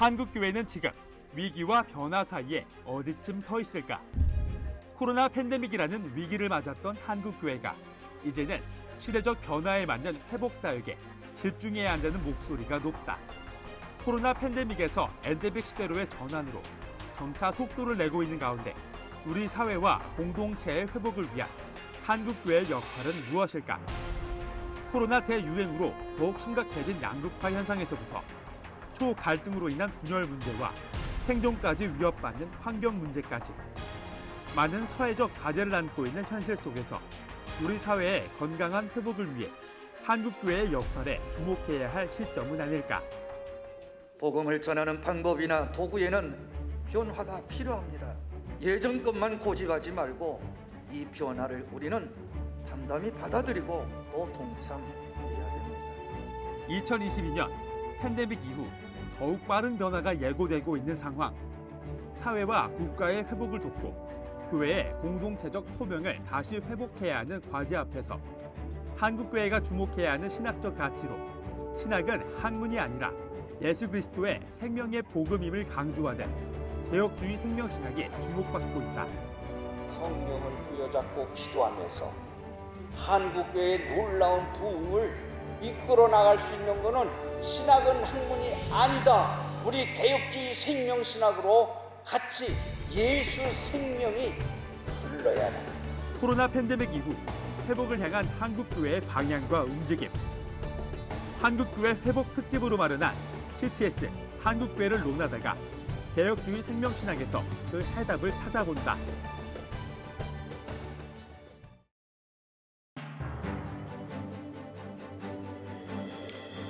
한국교회는 지금 위기와 변화 사이에 어디쯤 서 있을까? 코로나 팬데믹이라는 위기를 맞았던 한국교회가 이제는 시대적 변화에 맞는 회복 사역에 집중해야 한다는 목소리가 높다. 코로나 팬데믹에서 엔데믹 시대로의 전환으로 점차 속도를 내고 있는 가운데 우리 사회와 공동체의 회복을 위한 한국교회의 역할은 무엇일까? 코로나 대유행으로 더욱 심각해진 양극화 현상에서부터 초갈등으로 인한 분열 문제와 생존까지 위협받는 환경 문제까지 많은 사회적 과제를 안고 있는 현실 속에서 우리 사회의 건강한 회복을 위해 한국교회의 역할에 주목해야 할 시점은 아닐까? 복음을 전하는 방법이나 도구에는 변화가 필요합니다. 예전 것만 고집하지 말고 이 변화를 우리는 담담히 받아들이고 또 동참해야 됩니다. 2022년 팬데믹 이후 더욱 빠른 변화가 예고되고 있는 상황. 사회와 국가의 회복을 돕고 교회의 공동체적 소명을 다시 회복해야 하는 과제 앞에서 한국교회가 주목해야 하는 신학적 가치로 신학은 학문이 아니라 예수 그리스도의 생명의 복음임을 강조하는 개혁주의 생명신학이 주목받고 있다. 성경을 부여잡고 기도하면서 한국교회의 놀라운 부흥을 이끌어 나갈 수 있는 것은 신학은 학문이 아니다. 우리 개혁주의 생명신학으로 같이 예수 생명이 흘러야 한다. 코로나 팬데믹 이후 회복을 향한 한국교회의 방향과 움직임. 한국교회 회복 특집으로 마련한 CTS 한국교회를 논하다가 개혁주의 생명신학에서 그 해답을 찾아본다.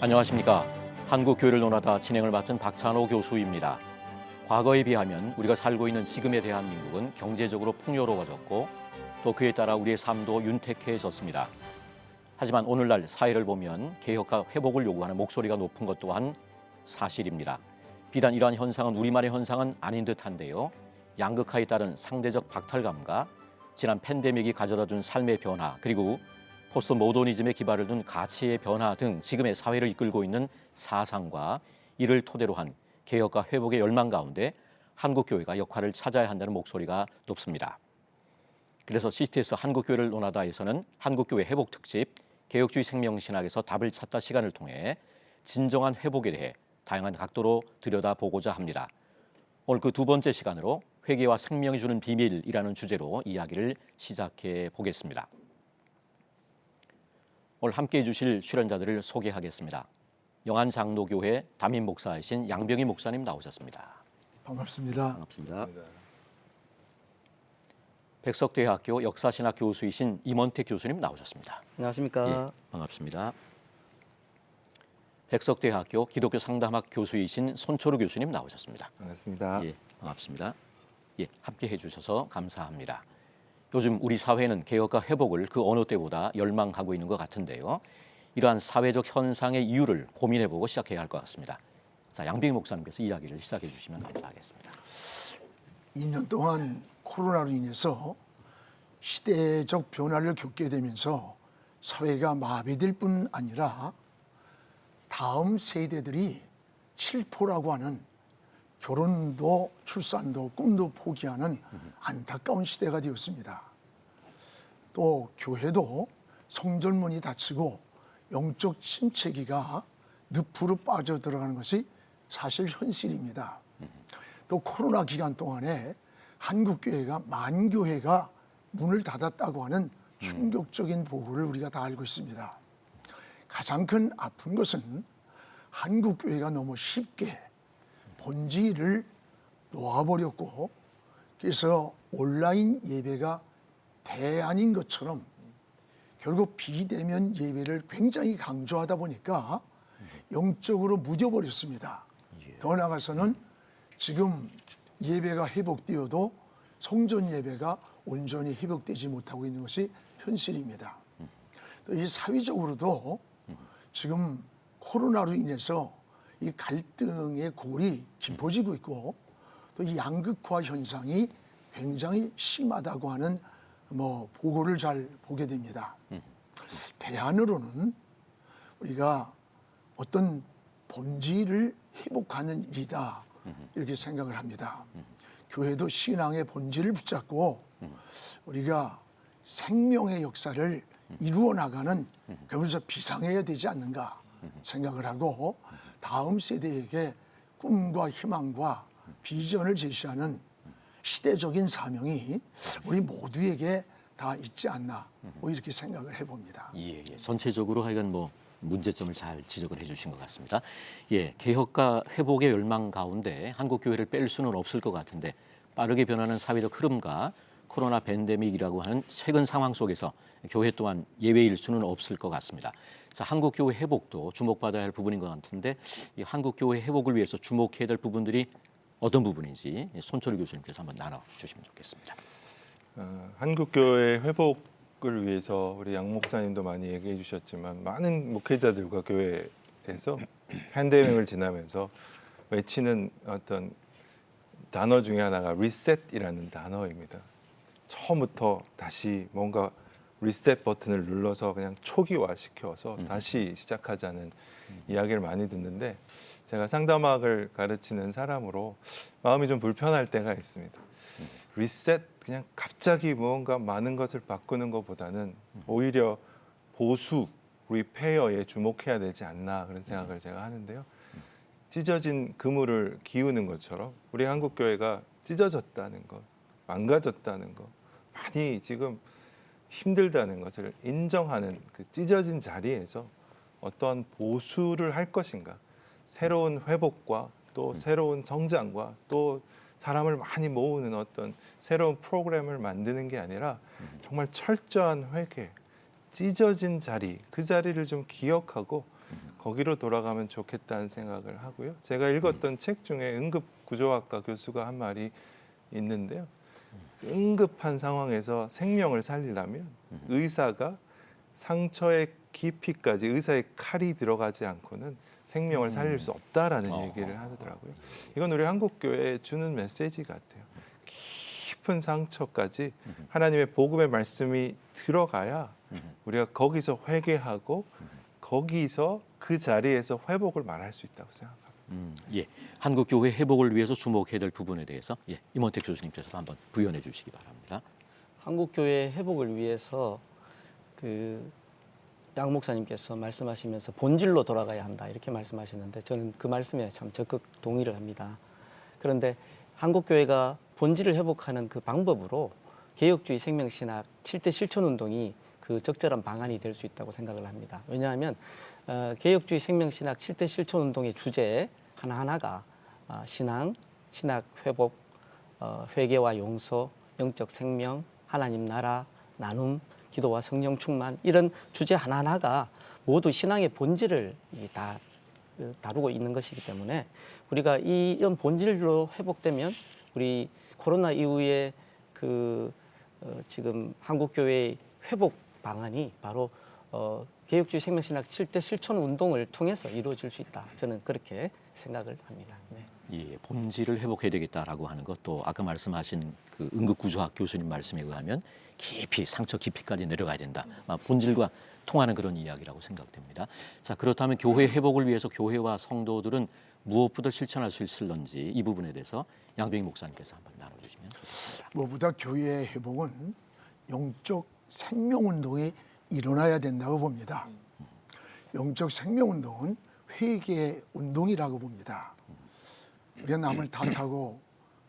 안녕하십니까. 한국교회를 논하다 진행을 맡은 박찬호 교수입니다. 과거에 비하면 우리가 살고 있는 지금의 대한민국은 경제적으로 풍요로워졌고 또 그에 따라 우리의 삶도 윤택해졌습니다. 하지만 오늘날 사회를 보면 개혁과 회복을 요구하는 목소리가 높은 것 또한 사실입니다. 비단 이러한 현상은 우리만의 현상은 아닌 듯한데요. 양극화에 따른 상대적 박탈감과 지난 팬데믹이 가져다준 삶의 변화 그리고 포스트 모더니즘의 기반을 둔 가치의 변화 등 지금의 사회를 이끌고 있는 사상과 이를 토대로 한 개혁과 회복의 열망 가운데 한국교회가 역할을 찾아야 한다는 목소리가 높습니다. 그래서 CTS 한국교회를 논하다에서는 한국교회 회복 특집 개혁주의 생명신학에서 답을 찾다 시간을 통해 진정한 회복에 대해 다양한 각도로 들여다보고자 합니다. 오늘 그 두 번째 시간으로 회개와 생명이 주는 비밀이라는 주제로 이야기를 시작해 보겠습니다. 오늘 함께해 주실 출연자들을 소개하겠습니다. 영안장로교회 담임 목사이신 양병희 목사님 나오셨습니다. 반갑습니다. 반갑습니다. 백석대학교 역사신학 교수이신 임원택 교수님 나오셨습니다. 안녕하십니까. 예, 반갑습니다. 백석대학교 기독교 상담학 교수이신 손초루 교수님 나오셨습니다. 반갑습니다. 예, 반갑습니다. 예, 함께해 주셔서 감사합니다. 요즘 우리 사회는 개혁과 회복을 그 어느 때보다 열망하고 있는 것 같은데요. 이러한 사회적 현상의 이유를 고민해보고 시작해야 할 것 같습니다. 자, 양병희 목사님께서 이야기를 시작해 주시면 감사하겠습니다. 2년 동안 코로나로 인해서 시대적 변화를 겪게 되면서 사회가 마비될 뿐 아니라 다음 세대들이 칠포라고 하는 결혼도 출산도 꿈도 포기하는 안타까운 시대가 되었습니다. 또 교회도 성전문이 닫히고 영적 침체기가 늪으로 빠져들어가는 것이 사실 현실입니다. 또 코로나 기간 동안에 한국교회가 만교회가 문을 닫았다고 하는 충격적인 보고를 우리가 다 알고 있습니다. 가장 큰 아픈 것은 한국교회가 너무 쉽게 본질을 놓아버렸고 그래서 온라인 예배가 대안인 것처럼 결국 비대면 예배를 굉장히 강조하다 보니까 영적으로 무뎌버렸습니다. 더 나아가서는 지금 예배가 회복되어도 성전 예배가 온전히 회복되지 못하고 있는 것이 현실입니다. 또 이 사회적으로도 지금 코로나로 인해서 이 갈등의 골이 깊어지고 있고 또 이 양극화 현상이 굉장히 심하다고 하는 보고를 잘 보게 됩니다. 대안으로는 우리가 어떤 본질을 회복하는 일이다 이렇게 생각을 합니다. 교회도 신앙의 본질을 붙잡고 우리가 생명의 역사를 이루어 나가는 그러면서 비상해야 되지 않는가 생각을 하고 다음 세대에게 꿈과 희망과 비전을 제시하는 시대적인 사명이 우리 모두에게 다 있지 않나 뭐 이렇게 생각을 해봅니다. 예. 전체적으로 하여간 뭐 문제점을 잘 지적을 해주신 것 같습니다. 예, 개혁과 회복의 열망 가운데 한국 교회를 뺄 수는 없을 것 같은데 빠르게 변하는 사회적 흐름과 코로나 팬데믹이라고 하는 최근 상황 속에서 교회 또한 예외일 수는 없을 것 같습니다. 자, 한국 교회 회복도 주목받아야 할 부분인 것 같은데 이 한국 교회 회복을 위해서 주목해야 될 부분들이 어떤 부분인지 손철희 교수님께서 한번 나눠주시면 좋겠습니다. 한국교회 회복을 위해서 우리 양 목사님도 많이 얘기해 주셨지만 많은 목회자들과 교회에서 팬데믹을 지나면서 외치는 어떤 단어 중에 하나가 리셋이라는 단어입니다. 처음부터 다시 뭔가 리셋 버튼을 눌러서 그냥 초기화시켜서 다시 시작하자는 이야기를 많이 듣는데 제가 상담학을 가르치는 사람으로 마음이 좀 불편할 때가 있습니다. 리셋 그냥 갑자기 무언가 많은 것을 바꾸는 것보다는 오히려 보수 리페어에 주목해야 되지 않나 그런 생각을 제가 하는데요. 찢어진 그물을 기우는 것처럼 우리 한국 교회가 찢어졌다는 것, 망가졌다는 것, 많이 지금 힘들다는 것을 인정하는 그 찢어진 자리에서 어떠한 보수를 할 것인가, 새로운 회복과 또 새로운 성장과 또 사람을 많이 모으는 어떤 새로운 프로그램을 만드는 게 아니라 정말 철저한 회개, 찢어진 자리, 그 자리를 좀 기억하고 거기로 돌아가면 좋겠다는 생각을 하고요. 제가 읽었던 책 중에 응급구조학과 교수가 한 말이 있는데요. 응급한 상황에서 생명을 살리려면 의사가 상처의 깊이까지 의사의 칼이 들어가지 않고는 생명을 살릴 수 없다라는 얘기를 하더라고요. 이건 우리 한국 교회에 주는 메시지 같아요. 깊은 상처까지 하나님의 복음의 말씀이 들어가야 우리가 거기서 회개하고 거기서 그 자리에서 회복을 말할 수 있다고 생각합니다. 예, 한국 교회 회복을 위해서 주목해야 될 부분에 대해서 임원택 교수님께서도 한번 부연해 주시기 바랍니다. 한국 교회 회복을 위해서 양 목사님께서 말씀하시면서 본질로 돌아가야 한다 이렇게 말씀하셨는데 저는 그 말씀에 참 적극 동의를 합니다. 그런데 한국 교회가 본질을 회복하는 그 방법으로 개혁주의 생명신학 7대 실천운동이 그 적절한 방안이 될 수 있다고 생각을 합니다. 왜냐하면 개혁주의 생명신학 7대 실천운동의 주제 하나하나가 신앙, 신학 회복, 회개와 용서, 영적 생명, 하나님 나라, 나눔, 기도와 성령 충만 이런 주제 하나하나가 모두 신앙의 본질을 다 다루고 있는 것이기 때문에 우리가 이런 본질로 회복되면 우리 코로나 이후에 지금 한국 교회의 회복 방안이 바로 개혁주의 생명신학 7대 실천 운동을 통해서 이루어질 수 있다. 저는 그렇게 생각을 합니다. 네. 예, 본질을 회복해야 되겠다라고 하는 것도 아까 말씀하신 그 응급구조학 교수님 말씀에 의하면 깊이 상처 깊이까지 내려가야 된다. 본질과 통하는 그런 이야기라고 생각됩니다. 자, 그렇다면 교회 회복을 위해서 교회와 성도들은 무엇부터 실천할 수 있을런지 이 부분에 대해서 양병희 목사님께서 한번 나눠주시면 좋겠습니다. 무엇보다 교회의 회복은 영적 생명운동이 일어나야 된다고 봅니다. 영적 생명운동은 회개의 운동이라고 봅니다. 우리가 남을 탓하고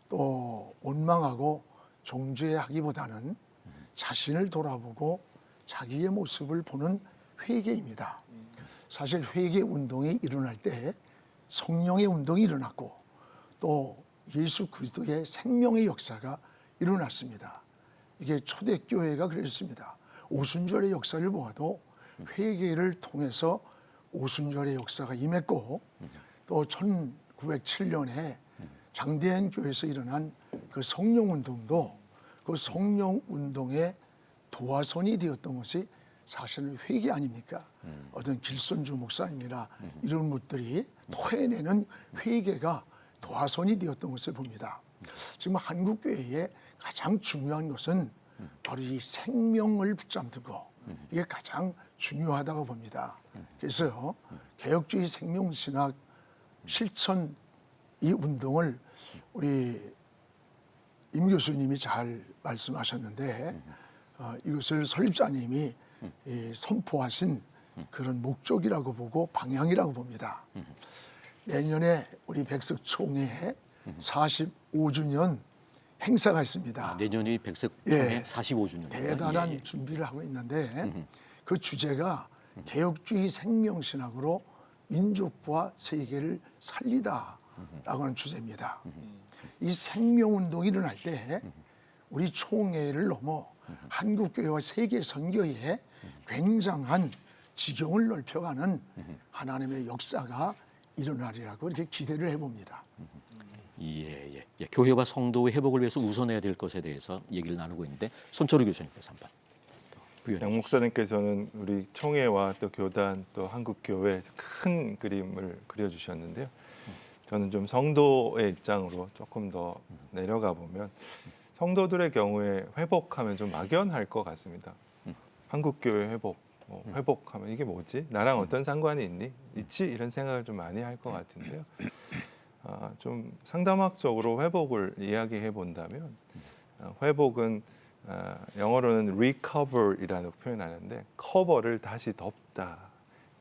또 원망하고 정죄하기보다는 자신을 돌아보고 자기의 모습을 보는 회개입니다. 사실 회개 운동이 일어날 때 성령의 운동이 일어났고 또 예수 그리스도의 생명의 역사가 일어났습니다. 이게 초대교회가 그랬습니다. 오순절의 역사를 보아도 회개를 통해서 오순절의 역사가 임했고 또 1907년에 장대한 교회에서 일어난 그 성령운동도 그 성령운동의 도화선이 되었던 것이 사실은 회개 아닙니까? 어떤 길선주 목사님이나 이런 분들이 토해내는 회개가 도화선이 되었던 것을 봅니다. 지금 한국교회의 가장 중요한 것은 바로 이 생명을 붙잡고 이게 가장 중요하다고 봅니다. 그래서 개혁주의 생명신학 실천 이 운동을 우리 임 교수님이 잘 말씀하셨는데 이것을 설립자님이 선포하신 그런 목적이라고 보고 방향이라고 봅니다. 내년에 우리 백석총회 45주년 행사가 있습니다. 내년이 백석총회 예. 45주년. 대단한 준비를 하고 있는데 그 주제가 개혁주의 생명신학으로 민족과 세계를 살리다라고 하는 주제입니다. 이 생명운동이 일어날 때 우리 총회를 넘어 한국교회와 세계 선교에 굉장한 지경을 넓혀가는 하나님의 역사가 일어나리라고 이렇게 기대를 해봅니다. 예. 교회와 성도의 회복을 위해서 우선해야 될 것에 대해서 얘기를 나누고 있는데 손철우 교수님께서 한번 부연해 양 목사님께서는 우리 총회와 또 교단 또 한국교회 큰 그림을 그려주셨는데요. 저는 좀 성도의 입장으로 조금 더 내려가 보면 성도들의 경우에 회복하면 좀 막연할 것 같습니다. 한국교회 회복, 회복하면 이게 뭐지? 나랑 어떤 상관이 있지? 이런 생각을 좀 많이 할 것 같은데요. 좀 상담학적으로 회복을 이야기해 본다면 회복은 영어로는 recover이라는 표현하는데 커버를 다시 덮다.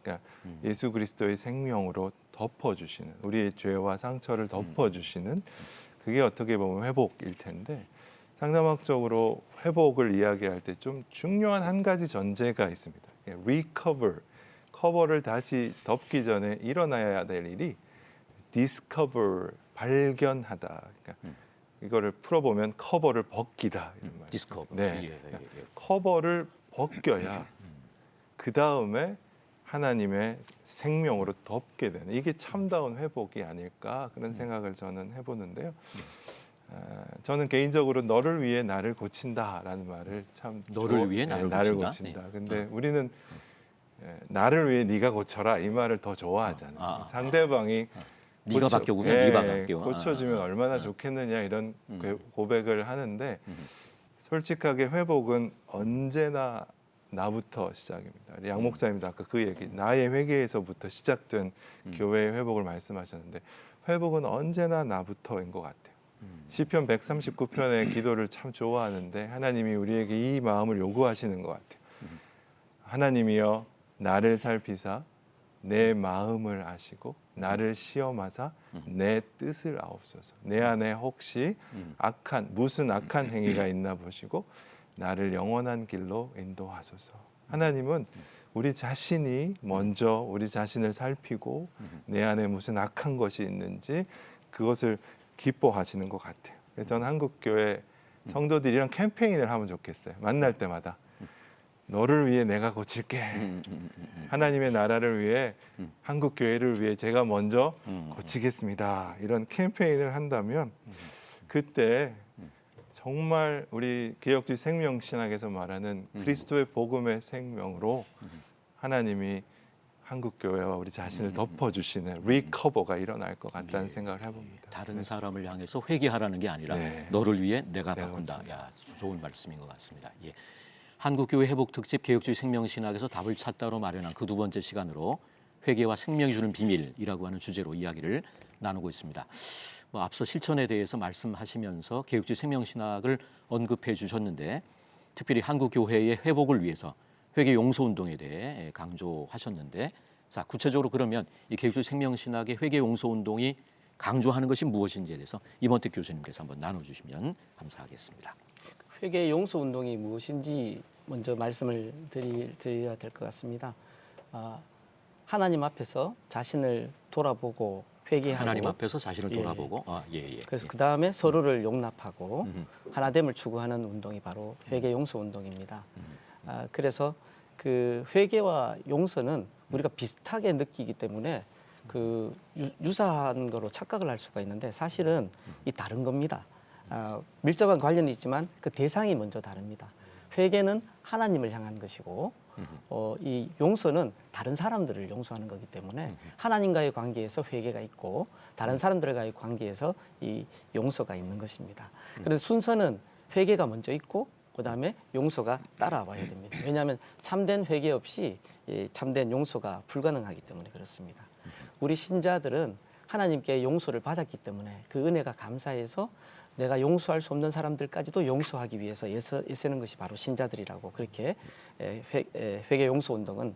그러니까 예수 그리스도의 생명으로 덮어주시는 우리의 죄와 상처를 덮어주시는 그게 어떻게 보면 회복일 텐데 상담학적으로 회복을 이야기할 때 좀 중요한 한 가지 전제가 있습니다. recover, 커버를 다시 덮기 전에 일어나야 될 일이 discover, 발견하다. 그러니까 이거를 풀어보면 커버를 벗기다 이런 말이죠. 디스커버. 네. 예. 커버를 벗겨야 그 다음에 하나님의 생명으로 덮게 되는 이게 참다운 회복이 아닐까 그런 생각을 저는 해보는데요. 저는 개인적으로 너를 위해 나를 고친다라는 말을 참 너를 위해 나를 고친다? 네. 근데 우리는 나를 위해 네가 고쳐라 이 말을 더 좋아하잖아요. 상대방이 네가 바뀌어보면 네가 바뀌어. 고쳐주면 얼마나 좋겠느냐 이런 고백을 하는데 솔직하게 회복은 언제나 나부터 시작입니다. 양 목사님도 아까 그 얘기 나의 회개에서부터 시작된 교회의 회복을 말씀하셨는데 회복은 언제나 나부터인 것 같아요. 시편 139편의 기도를 참 좋아하는데 하나님이 우리에게 이 마음을 요구하시는 것 같아요. 하나님이여 나를 살피사 내 마음을 아시고 나를 시험하사 내 뜻을 아옵소서. 내 안에 혹시 무슨 악한 행위가 있나 보시고 나를 영원한 길로 인도하소서. 하나님은 우리 자신이 먼저 우리 자신을 살피고 내 안에 무슨 악한 것이 있는지 그것을 기뻐하시는 것 같아요. 그래서 저는 한국교회 성도들이랑 캠페인을 하면 좋겠어요. 만날 때마다 너를 위해 내가 고칠게. 하나님의 나라를 위해 한국교회를 위해 제가 먼저 고치겠습니다. 이런 캠페인을 한다면 그때 정말 우리 개혁주의 생명신학에서 말하는 그리스도의 복음의 생명으로 하나님이 한국교회와 우리 자신을 덮어주시는 리커버가 일어날 것 같다는 생각을 해봅니다. 다른 사람을 향해서 회개하라는 게 아니라 너를 위해 내가 바꾼다. 야, 좋은 말씀인 것 같습니다. 예. 한국교회 회복특집 개혁주의 생명신학에서 답을 찾다로 마련한 그 두 번째 시간으로 회개와 생명이 주는 비밀이라고 하는 주제로 이야기를 나누고 있습니다. 앞서 실천에 대해서 말씀하시면서 개혁주의 생명신학을 언급해 주셨는데 특별히 한국교회의 회복을 위해서 회개 용서 운동에 대해 강조하셨는데 자, 구체적으로 그러면 이 개혁주의 생명신학의 회개 용서 운동이 강조하는 것이 무엇인지에 대해서 임원택 교수님께서 한번 나눠주시면 감사하겠습니다. 회개 용서 운동이 무엇인지 먼저 말씀을 드려야 될 것 같습니다. 하나님 앞에서 자신을 돌아보고 회개하고 하나님 앞에서 자신을 돌아보고 그래서 그 다음에 서로를 용납하고 하나됨을 추구하는 운동이 바로 회개 용서 운동입니다. 그래서 그 회개와 용서는 우리가 비슷하게 느끼기 때문에 그 유사한 거로 착각을 할 수가 있는데 사실은 이 다른 겁니다. 밀접한 관련이 있지만 그 대상이 먼저 다릅니다. 회개는 하나님을 향한 것이고 이 용서는 다른 사람들을 용서하는 거기 때문에 하나님과의 관계에서 회개가 있고 다른 사람들과의 관계에서 이 용서가 있는 것입니다. 그런데 순서는 회개가 먼저 있고 그다음에 용서가 따라와야 됩니다. 왜냐하면 참된 회개 없이 참된 용서가 불가능하기 때문에 그렇습니다. 우리 신자들은 하나님께 용서를 받았기 때문에 그 은혜가 감사해서 내가 용서할 수 없는 사람들까지도 용서하기 위해서 애쓰는 것이 바로 신자들이라고 그렇게 회개 용서 운동은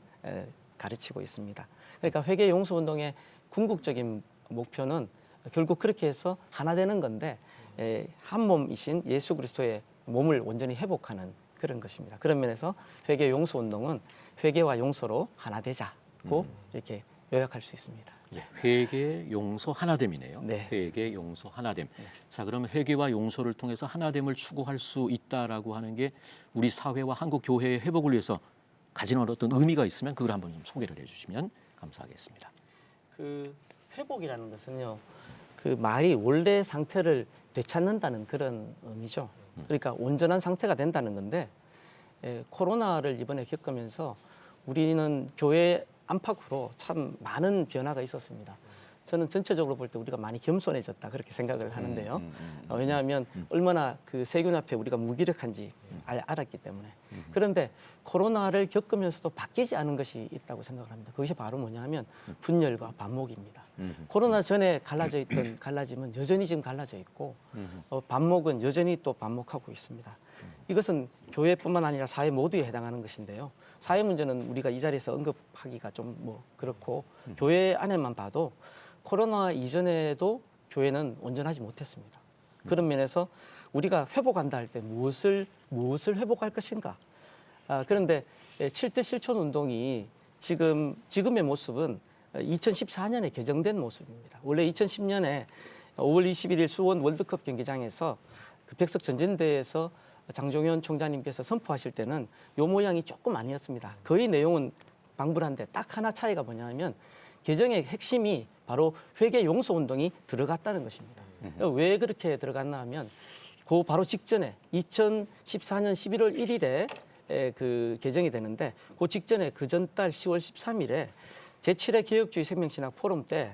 가르치고 있습니다. 그러니까 회개 용서 운동의 궁극적인 목표는 결국 그렇게 해서 하나 되는 건데 한 몸이신 예수 그리스도의 몸을 온전히 회복하는 그런 것입니다. 그런 면에서 회개 용서 운동은 회개와 용서로 하나 되자고 이렇게 요약할 수 있습니다. 예, 회개, 용서, 하나됨이네요. 네. 회개, 용서, 하나됨. 자, 그러면 회개와 용서를 통해서 하나됨을 추구할 수 있다라고 하는 게 우리 사회와 한국 교회의 회복을 위해서 가지는 어떤 의미가 있으면 그걸 한번 좀 소개를 해주시면 감사하겠습니다. 그 회복이라는 것은요, 그 말이 원래 상태를 되찾는다는 그런 의미죠. 그러니까 온전한 상태가 된다는 건데 코로나를 이번에 겪으면서 우리는 교회 안팎으로 참 많은 변화가 있었습니다. 저는 전체적으로 볼 때 우리가 많이 겸손해졌다 그렇게 생각을 하는데요. 왜냐하면 얼마나 그 세균 앞에 우리가 무기력한지 알았기 때문에. 그런데 코로나를 겪으면서도 바뀌지 않은 것이 있다고 생각을 합니다. 그것이 바로 뭐냐면 분열과 반목입니다. 코로나 전에 갈라짐은 여전히 지금 갈라져 있고 반목은 여전히 또 반목하고 있습니다. 이것은 교회뿐만 아니라 사회 모두에 해당하는 것인데요. 사회 문제는 우리가 이 자리에서 언급하기가 좀 뭐 그렇고 교회 안에만 봐도 코로나 이전에도 교회는 온전하지 못했습니다. 그런 면에서 우리가 회복한다 할 때 무엇을 회복할 것인가? 그런데 7대 실천 운동이 지금의 모습은 2014년에 개정된 모습입니다. 원래 2010년에 5월 21일 수원 월드컵 경기장에서 그 백석 전쟁대에서 장종현 총장님께서 선포하실 때는 요 모양이 조금 아니었습니다. 거의 내용은 방불한데 딱 하나 차이가 뭐냐면 개정의 핵심이 바로 회개 용서 운동이 들어갔다는 것입니다. 왜 그렇게 들어갔나 하면 그 바로 직전에 2014년 11월 1일에 그 개정이 되는데 그 직전에 그 전달 10월 13일에 제7회 개혁주의 생명신학 포럼 때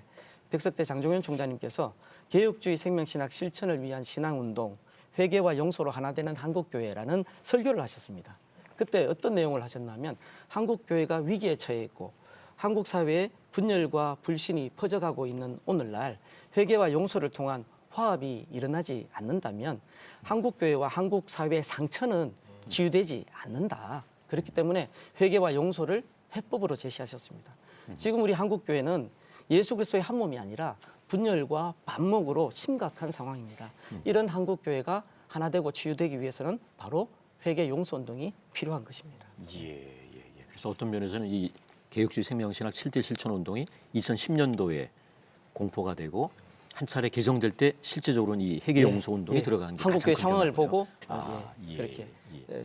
백석대 장종현 총장님께서 개혁주의 생명신학 실천을 위한 신앙운동 회개와 용서로 하나 되는 한국교회라는 설교를 하셨습니다. 그때 어떤 내용을 하셨냐면 한국교회가 위기에 처해 있고 한국 사회에 분열과 불신이 퍼져가고 있는 오늘날 회개와 용서를 통한 화합이 일어나지 않는다면 한국교회와 한국 사회의 상처는 치유되지 않는다. 그렇기 때문에 회개와 용서를 해법으로 제시하셨습니다. 지금 우리 한국교회는 예수 그리스도의 한 몸이 아니라 분열과 반목으로 심각한 상황입니다. 이런 한국교회가 하나 되고 치유되기 위해서는 바로 회개 용서 운동이 필요한 것입니다. 예. 그래서 어떤 면에서는 이 개혁주의 생명신학 7대 실천 운동이 2010년도에 공포가 되고 한 차례 개정될 때 실제적으로는 이 회개 용서 운동이 들어간 게 한국교회 가장 상황을 큰 보고 예, 그렇게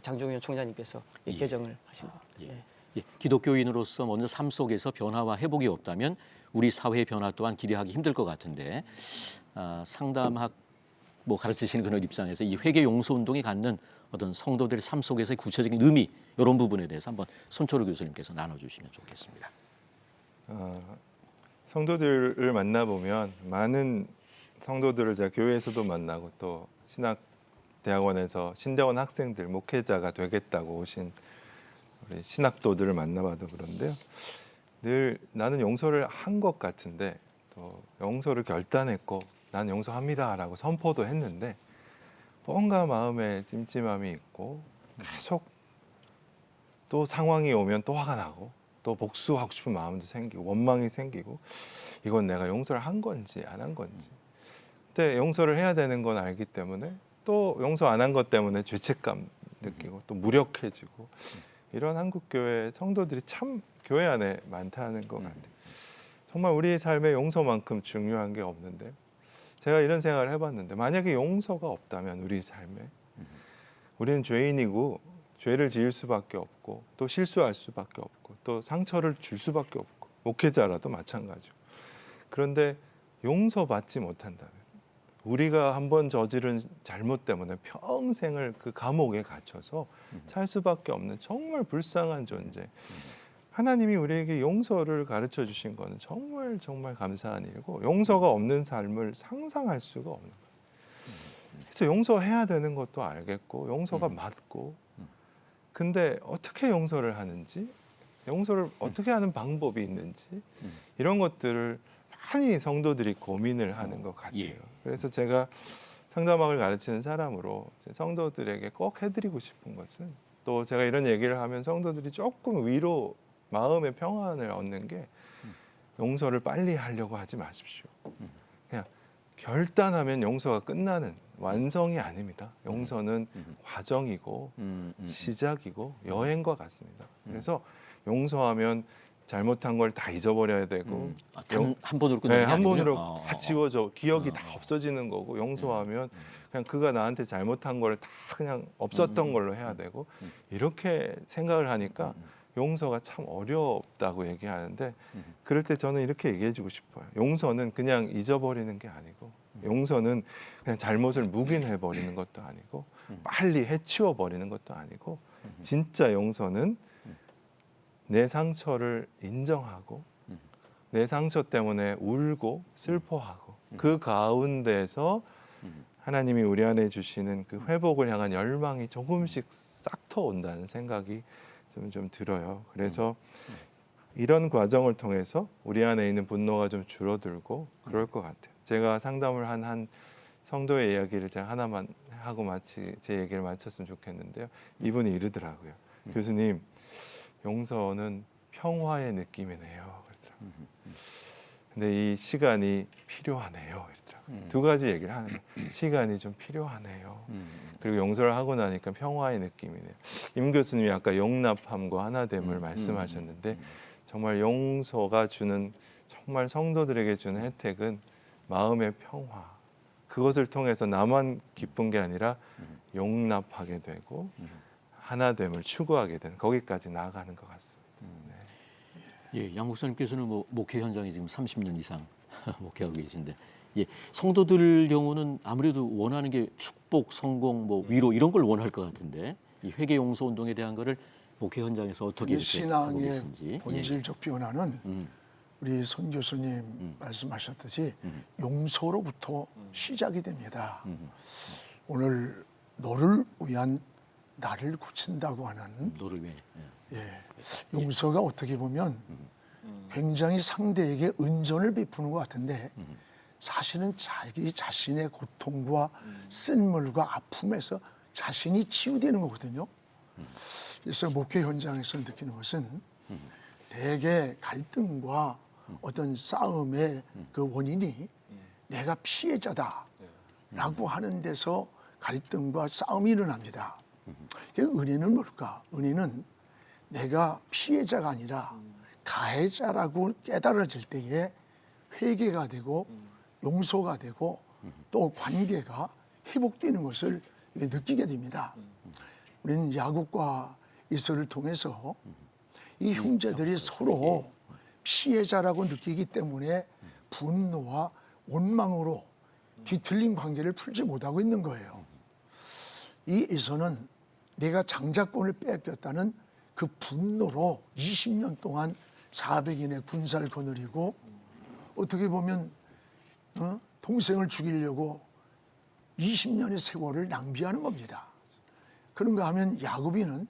장종현 총장님께서 개정을 하신 겁니다. 네. 예, 기독교인으로서 먼저 삶 속에서 변화와 회복이 없다면 우리 사회의 변화 또한 기대하기 힘들 것 같은데 상담학 가르치시는 그런 입장에서 이 회개 용서 운동이 갖는 어떤 성도들의 삶 속에서의 구체적인 의미 이런 부분에 대해서 한번 손초로 교수님께서 나눠주시면 좋겠습니다. 성도들을 만나보면 많은 성도들을 제가 교회에서도 만나고 또 신학대학원에서 신대원 학생들 목회자가 되겠다고 오신 우리 신학도들을 만나봐도 그런데요. 늘 나는 용서를 한 것 같은데 또 용서를 결단했고 난 용서합니다라고 선포도 했는데 뭔가 마음에 찜찜함이 있고 계속 또 상황이 오면 또 화가 나고 또 복수하고 싶은 마음도 생기고 원망이 생기고 이건 내가 용서를 한 건지 안 한 건지 근데 용서를 해야 되는 건 알기 때문에 또 용서 안 한 것 때문에 죄책감 느끼고 또 무력해지고 이런 한국교회 성도들이 참 교회 안에 많다는 것 같아요. 정말 우리의 삶에 용서만큼 중요한 게 없는데 제가 이런 생각을 해봤는데 만약에 용서가 없다면 우리 삶에 우리는 죄인이고 죄를 지을 수밖에 없고 또 실수할 수밖에 없고 또 상처를 줄 수밖에 없고 목회자라도 마찬가지고 그런데 용서받지 못한다면 우리가 한번 저지른 잘못 때문에 평생을 그 감옥에 갇혀서 살 수밖에 없는 정말 불쌍한 존재. 하나님이 우리에게 용서를 가르쳐 주신 것은 정말 정말 감사한 일이고 용서가 없는 삶을 상상할 수가 없는 거예요. 그래서 용서해야 되는 것도 알겠고 용서가 맞고 근데 어떻게 용서를 하는지 용서를 어떻게 하는 방법이 있는지 이런 것들을 많이 성도들이 고민을 하는 것 같아요. 예. 그래서 제가 상담학을 가르치는 사람으로 성도들에게 꼭 해드리고 싶은 것은, 또 제가 이런 얘기를 하면 성도들이 조금 위로, 마음의 평안을 얻는 게, 용서를 빨리 하려고 하지 마십시오. 그냥 결단하면 용서가 끝나는 완성이 아닙니다. 용서는 과정이고 시작이고 여행과 같습니다. 그래서 용서하면 잘못한 걸 다 잊어버려야 되고, 한 번으로 끝나는 게 한 아니군요. 번으로 다 지워져, 기억이 다 없어지는 거고, 용서하면 그냥 그가 나한테 잘못한 걸 다 그냥 없었던 걸로 해야 되고, 이렇게 생각을 하니까 용서가 참 어렵다고 얘기하는데, 그럴 때 저는 이렇게 얘기해주고 싶어요. 용서는 그냥 잊어버리는 게 아니고, 용서는 그냥 잘못을 묵인해버리는 것도 아니고, 빨리 해치워버리는 것도 아니고, 진짜 용서는 내 상처를 인정하고, 내 상처 때문에 울고 슬퍼하고, 그 가운데서 하나님이 우리 안에 주시는 그 회복을 향한 열망이 조금씩 싹터 온다는 생각이 좀 들어요. 그래서 이런 과정을 통해서 우리 안에 있는 분노가 좀 줄어들고 그럴 것 같아요. 제가 상담을 한 성도의 이야기를 제가 하나만 하고 제 얘기를 마쳤으면 좋겠는데요. 이분이 이러더라고요. 교수님, 용서는 평화의 느낌이네요. 그러더라고요. 근데 이 시간이 필요하네요. 그러더라고요. 두 가지 얘기를 하는 거예요. 시간이 좀 필요하네요. 그리고 용서를 하고 나니까 평화의 느낌이네요. 임 교수님이 아까 용납함과 하나됨을 말씀하셨는데, 정말 용서가 주는, 정말 성도들에게 주는 혜택은 마음의 평화. 그것을 통해서 나만 기쁜 게 아니라 용납하게 되고 하나됨을 추구하게 되는, 거기까지 나아가는 것 같습니다. 예, 양 목사님께서는 뭐 목회 현장에 지금 30년 이상 목회하고 계신데, 예, 성도들 경우는 아무래도 원하는 게 축복, 성공, 뭐 위로 이런 걸 원할 것 같은데, 이 회개 용서 운동에 대한 거를 목회 현장에서 어떻게 이렇게 하고 신앙의 계신지. 본질적 변화는 우리 손 교수님 말씀하셨듯이 용서로부터 시작이 됩니다. 오늘 너를 위한 나를 고친다고 하는 너를 위해. 용서가 어떻게 보면 굉장히 상대에게 은전을 베푸는 것 같은데, 사실은 자기 자신의 고통과 쓴물과 아픔에서 자신이 치유되는 거거든요. 그래서 목회 현장에서 느끼는 것은 대개 갈등과 어떤 싸움의 그 원인이 내가 피해자다라고 하는 데서 갈등과 싸움이 일어납니다. 은혜는 뭘까? 은혜는 내가 피해자가 아니라 가해자라고 깨달아질 때에 회개가 되고 용서가 되고 또 관계가 회복되는 것을 느끼게 됩니다. 우리는 야곱과 이스라엘을 통해서 이 형제들이 서로 피해자라고 느끼기 때문에 분노와 원망으로 뒤틀린 관계를 풀지 못하고 있는 거예요. 이 에서는 내가 장자권을 뺏겼다는 그 분노로 20년 동안 400인의 군사를 거느리고, 어떻게 보면 동생을 죽이려고 20년의 세월을 낭비하는 겁니다. 그런가 하면 야곱이는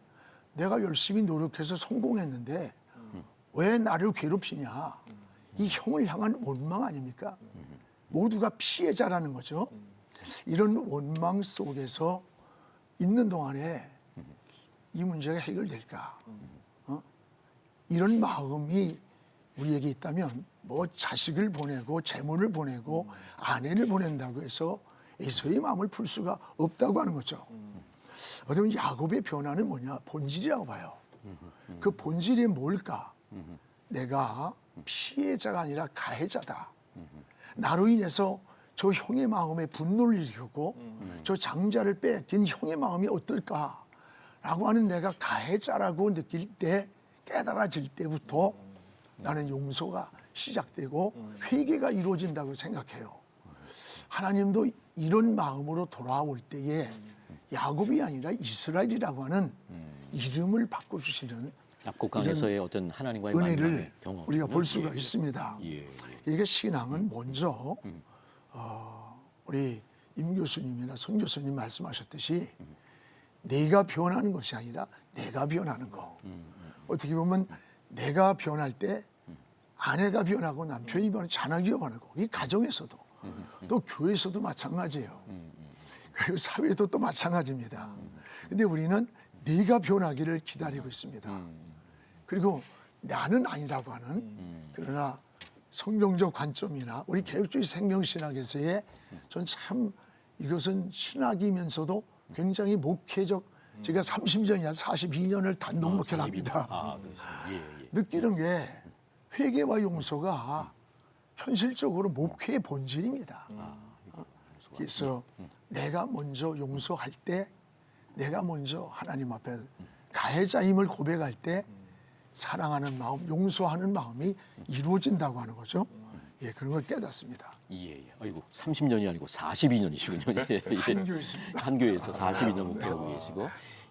내가 열심히 노력해서 성공했는데 왜 나를 괴롭히냐, 이 형을 향한 원망 아닙니까? 모두가 피해자라는 거죠. 이런 원망 속에서 있는 동안에 이 문제가 해결될까? 이런 마음이 우리에게 있다면 뭐 자식을 보내고 재물을 보내고 아내를 보낸다고 해서 에서의 마음을 풀 수가 없다고 하는 거죠. 어떻게 보면 야곱의 변화는 뭐냐? 본질이라고 봐요. 그 본질이 뭘까? 내가 피해자가 아니라 가해자다. 나로 인해서 저 형의 마음에 분노를 일으켰고 저 장자를 뺏긴 형의 마음이 어떨까라고 하는 내가 가해자라고 느낄 때, 깨달아질 때부터 나는 용서가 시작되고 회개가 이루어진다고 생각해요. 하나님도 이런 마음으로 돌아올 때에 야곱이 아니라 이스라엘이라고 하는 이름을 바꿔주시는 압곡강에서의 어떤 하나님과의 은혜를 만남의 경험, 우리가 볼 수가 있습니다. 예. 이게 신앙은 먼저 우리 임 교수님이나 손 교수님 말씀하셨듯이 내가 변하는 것이 아니라 내가 변하는 거. 어떻게 보면 내가 변할 때 아내가 변하고 남편이 변하고 자녀가 변하고 이 가정에서도 또 교회에서도 마찬가지예요. 그리고 사회도 또 마찬가지입니다. 근데 우리는 네가 변하기를 기다리고 있습니다. 그리고 나는 아니라고 하는 그러나 성경적 관점이나 우리 개혁주의 생명신학에서의 전 참 이것은 신학이면서도 굉장히 목회적 제가 30년이 아니라 42년을 단독 목회를 합니다. 느끼는 게 회개와 용서가 현실적으로 목회의 본질입니다. 그래서 내가 먼저 용서할 때 내가 먼저 하나님 앞에 가해자임을 고백할 때 사랑하는 마음, 용서하는 마음이 이루어진다고 하는 거죠. 예, 그런 걸 깨닫습니다. 예. 아이고 30년이 아니고 42년이시군요. 예. 한 교회였습니다. 한 교회에서 42년 목회하고 계시고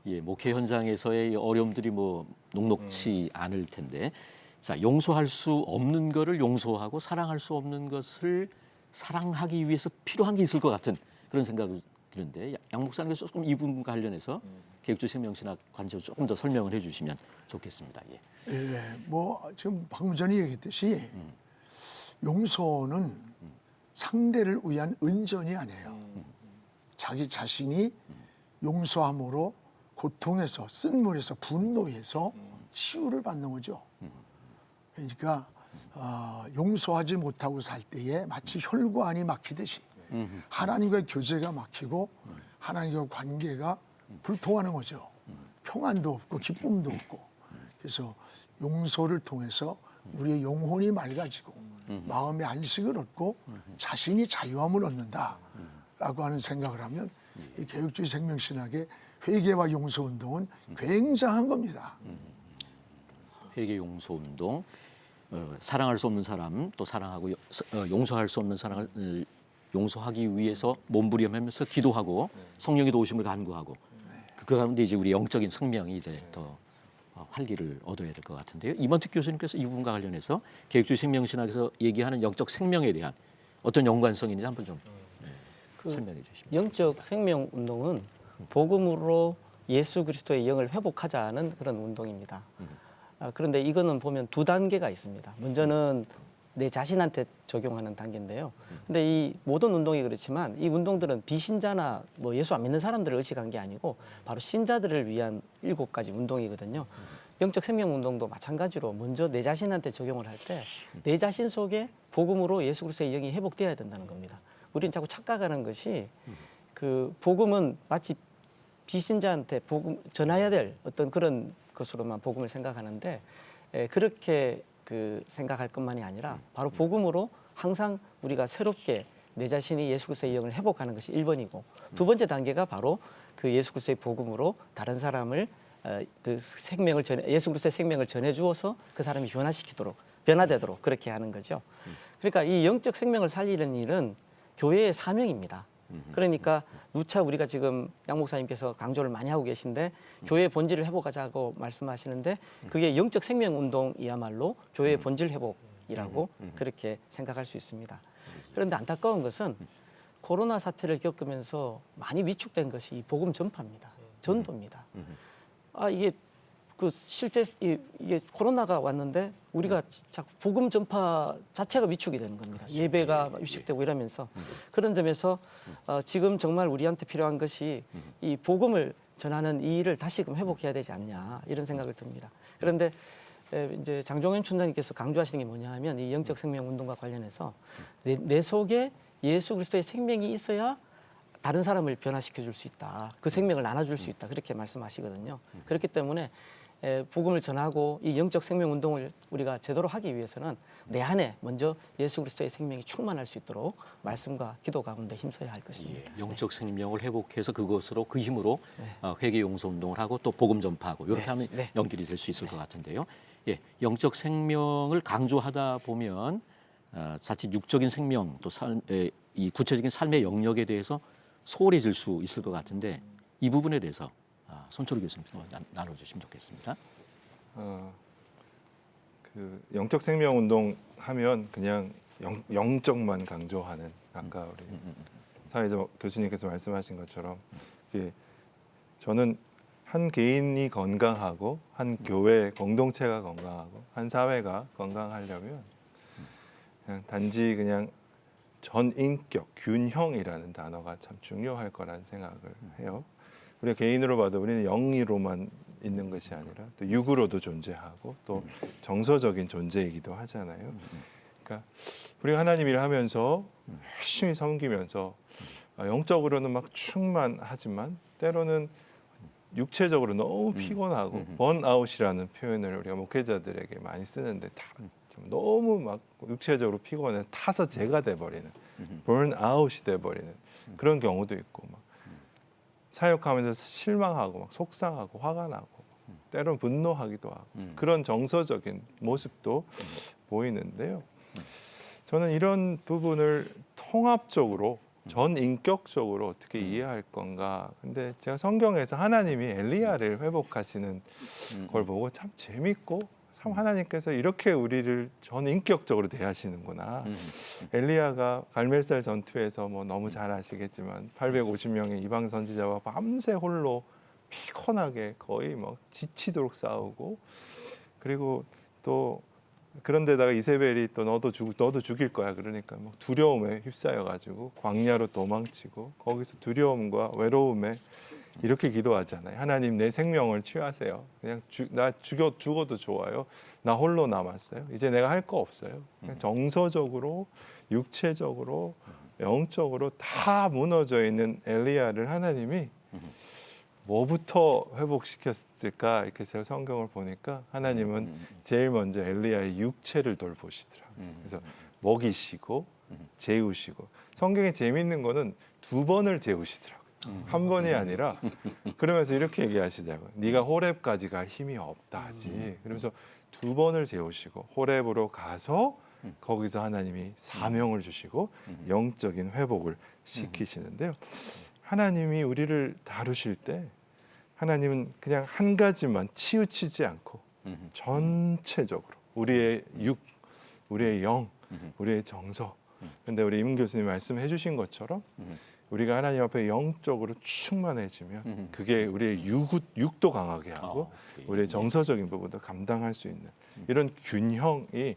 예, 목회 현장에서의 어려움들이 뭐 녹록치 않을 텐데 자, 용서할 수 없는 것을 용서하고 사랑할 수 없는 것을 사랑하기 위해서 필요한 게 있을 것 같은 그런 생각이 드는데 양 목사님께서 조금 이 부분과 관련해서 개혁주의 생명신학 관점을 조금 더 설명을 해주시면 좋겠습니다. 예. 예, 뭐 지금 방금 전에 얘기했듯이 용서는 상대를 위한 은전이 아니에요. 자기 자신이 용서함으로 고통에서 쓴물에서 분노해서 치유를 받는 거죠. 그러니까 용서하지 못하고 살 때에 마치 혈관이 막히듯이 하나님과의 교제가 막히고 하나님과의 관계가 불통하는 거죠. 평안도 없고 기쁨도 없고. 그래서 용서를 통해서 우리의 영혼이 맑아지고 마음의 안식을 얻고 자신이 자유함을 얻는다라고 하는 생각을 하면 이 개혁주의 생명신학의 회개와 용서 운동은 굉장한 겁니다. 회개 용서 운동, 사랑할 수 없는 사람 또 사랑하고 용서할 수 없는 사랑을 용서하기 위해서 몸부림하면서 기도하고 성령의 도우심을 간구하고 그 가운데 이제 우리 영적인 생명이 이제 더 활기를 얻어야 될 것 같은데요. 이번택 교수님께서 이 부분과 관련해서 개혁주의 생명신학에서 얘기하는 영적 생명에 대한 어떤 연관성인지 한번 좀 설명해 주시면. 영적 생명 운동은 복음으로 예수 그리스도의 영을 회복하자는 그런 운동입니다. 그런데 이거는 보면 두 단계가 있습니다. 먼저는 내 자신한테 적용하는 단계인데요. 근데 이 모든 운동이 그렇지만 이 운동들은 비신자나 뭐 예수 안 믿는 사람들을 의식한 게 아니고 바로 신자들을 위한 7가지 운동이거든요. 영적 생명 운동도 마찬가지로 먼저 내 자신한테 적용을 할 때 내 자신 속에 복음으로 예수 그리스도의 영이 회복되어야 된다는 겁니다. 우리는 자꾸 착각하는 것이 그 복음은 마치 비신자한테 복음 전해야 될 어떤 그런 것으로만 복음을 생각하는데 그렇게 그 생각할 것만이 아니라 바로 복음으로 항상 우리가 새롭게 내 자신이 예수 그리스도의 영을 회복하는 것이 1번이고 두 번째 단계가 바로 그 예수 그리스도의 복음으로 다른 사람을 그 생명을 예수 그리스도의 생명을 전해 주어서 그 사람이 변화되도록 그렇게 하는 거죠. 그러니까 이 영적 생명을 살리는 일은 교회의 사명입니다. 그러니까 누차 우리가 지금 양 목사님께서 강조를 많이 하고 계신데 교회의 본질을 회복하자고 말씀하시는데 그게 영적 생명 운동이야말로 교회의 본질 회복이라고 그렇게 생각할 수 있습니다. 그런데 안타까운 것은 코로나 사태를 겪으면서 많이 위축된 것이 복음 전파입니다. 전도입니다. 이게 그 실제 이게 코로나가 왔는데 우리가 자꾸 복음 전파 자체가 위축이 되는 겁니다. 예배가 위축되고 이러면서 그런 점에서 지금 정말 우리한테 필요한 것이 이 복음을 전하는 이 일을 다시금 회복해야 되지 않냐 이런 생각을 듭니다. 그런데 이제 장종현 촌장님께서 강조하시는 게 뭐냐 하면 이 영적 생명 운동과 관련해서 내 속에 예수 그리스도의 생명이 있어야 다른 사람을 변화시켜 줄 수 있다. 그 생명을 나눠줄 수 있다. 그렇게 말씀하시거든요. 그렇기 때문에 복음을 전하고 이 영적 생명 운동을 우리가 제대로 하기 위해서는 내 안에 먼저 예수 그리스도의 생명이 충만할 수 있도록 말씀과 기도 가운데 힘써야 할 것입니다. 영적 생명을 회복해서 그것으로 그 힘으로 회개 용서 운동을 하고 또 복음 전파하고 이렇게 하면 연결이 될 수 있을 것 같은데요. 예, 영적 생명을 강조하다 보면 자칫 육적인 생명 또 이 구체적인 삶의 영역에 대해서 소홀해질 수 있을 것 같은데 이 부분에 대해서 손철우 교수님 나눠주시면 좋겠습니다. 그 영적 생명 운동 하면 그냥 영적만 강조하는 아까 우리 사회자 교수님께서 말씀하신 것처럼 저는 한 개인이 건강하고 한 교회 공동체가 건강하고 한 사회가 건강하려면 그냥 단지 그냥 전인격, 균형이라는 단어가 참 중요할 거라는 생각을 해요. 우리가 개인으로 봐도 우리는 영이로만 있는 것이 아니라 또 육으로도 존재하고 또 정서적인 존재이기도 하잖아요. 그러니까 우리가 하나님 일을 하면서 열심히 섬기면서 영적으로는 막 충만하지만 때로는 육체적으로 너무 피곤하고 번아웃이라는 표현을 우리가 목회자들에게 많이 쓰는데 너무 막 육체적으로 피곤해서 타서 죄가 돼버리는 번아웃이 돼버리는 그런 경우도 있고 막 사역하면서 실망하고 막 속상하고 화가 나고 때로는 분노하기도 하고 그런 정서적인 모습도 보이는데요. 저는 이런 부분을 통합적으로 전인격적으로 어떻게 이해할 건가. 근데 제가 성경에서 하나님이 엘리야를 회복하시는 걸 보고 참 재밌고 참 하나님께서 이렇게 우리를 전인격적으로 대하시는구나. 엘리야가 갈멜살 전투에서 뭐 너무 잘 아시겠지만 850명의 이방 선지자와 밤새 홀로 피곤하게 거의 뭐 지치도록 싸우고 그리고 또 그런데다가 이세벨이 또 너도 죽일 거야 그러니까 뭐 두려움에 휩싸여 가지고 광야로 도망치고 거기서 두려움과 외로움에 이렇게 기도하잖아요. 하나님 내 생명을 취하세요. 그냥 나 죽어도 좋아요. 나 홀로 남았어요. 이제 내가 할 거 없어요. 그냥 정서적으로 육체적으로 영적으로 다 무너져 있는 엘리야를 하나님이 뭐부터 회복시켰을까 이렇게 제가 성경을 보니까 하나님은 제일 먼저 엘리야의 육체를 돌보시더라고요. 그래서 먹이시고 재우시고 성경에 재미있는 거는 2번을 재우시더라고요. 한 번이 아니라 그러면서 이렇게 얘기하시더라고요. 네가 호렙까지 갈 힘이 없다 하지. 그러면서 2번을 재우시고 호렙으로 가서 거기서 하나님이 사명을 주시고 영적인 회복을 시키시는데요. 하나님이 우리를 다루실 때 하나님은 그냥 한 가지만 치우치지 않고 전체적으로 우리의 육, 우리의 영, 우리의 정서. 그런데 우리 임 교수님 말씀해 주신 것처럼 우리가 하나님 앞에 영적으로 충만해지면 그게 우리의 육도 강하게 하고 우리의 정서적인 부분도 감당할 수 있는 이런 균형이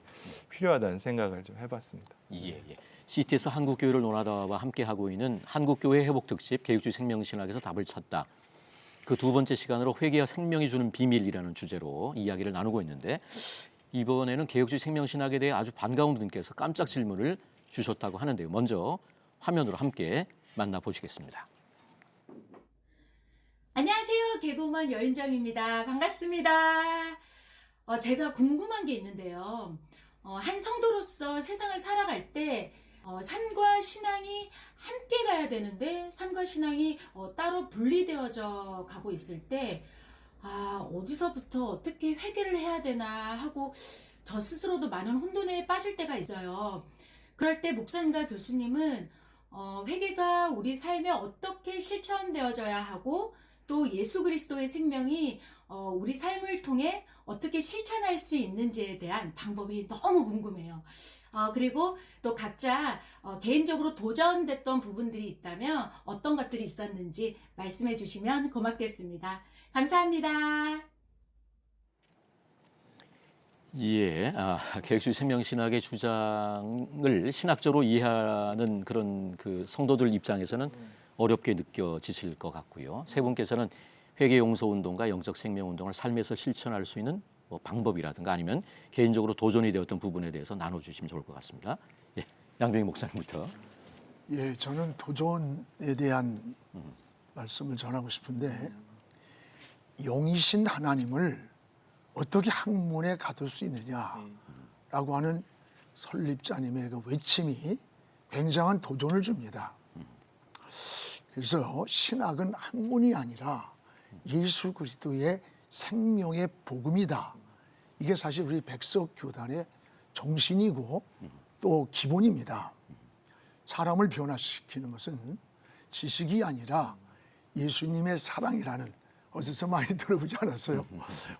필요하다는 생각을 좀 해봤습니다. 예. CT에서 한국교회를 논하다와 함께하고 있는 한국교회 회복특집 계획주의 생명신학에서 답을 찾다. 그 2번째 시간으로 회개와 생명이 주는 비밀이라는 주제로 이야기를 나누고 있는데 이번에는 개혁주의 생명신학에 대해 아주 반가운 분께서 깜짝 질문을 주셨다고 하는데요. 먼저 화면으로 함께 만나보시겠습니다. 안녕하세요. 개그우먼 여윤정입니다. 반갑습니다. 제가 궁금한 게 있는데요. 한 성도로서 세상을 살아갈 때 삶과 신앙이 함께 가야 되는데 삶과 신앙이 따로 분리되어져 가고 있을 때 어디서부터 어떻게 회개를 해야 되나 하고 저 스스로도 많은 혼돈에 빠질 때가 있어요. 그럴 때 목사님과 교수님은 회개가 우리 삶에 어떻게 실천되어져야 하고 또 예수 그리스도의 생명이 우리 삶을 통해 어떻게 실천할 수 있는지에 대한 방법이 너무 궁금해요. 그리고 또 각자 개인적으로 도전됐던 부분들이 있다면 어떤 것들이 있었는지 말씀해 주시면 고맙겠습니다. 감사합니다. 예, 계획주의 생명신학의 주장을 신학적으로 이해하는 그런 그 성도들 입장에서는 어렵게 느껴지실 것 같고요. 세 분께서는 회개 용서 운동과 영적 생명 운동을 삶에서 실천할 수 있는 뭐 방법이라든가 아니면 개인적으로 도전이 되었던 부분에 대해서 나눠주시면 좋을 것 같습니다. 예, 양병희 목사님부터. 예, 저는 도전에 대한 말씀을 전하고 싶은데 영이신 하나님을 어떻게 학문에 가둘 수 있느냐라고 하는 설립자님의 그 외침이 굉장한 도전을 줍니다. 그래서 신학은 학문이 아니라 예수 그리스도의 생명의 복음이다. 이게 사실 우리 백석교단의 정신이고 또 기본입니다. 사람을 변화시키는 것은 지식이 아니라 예수님의 사랑이라는 어디서 많이 들어보지 않았어요?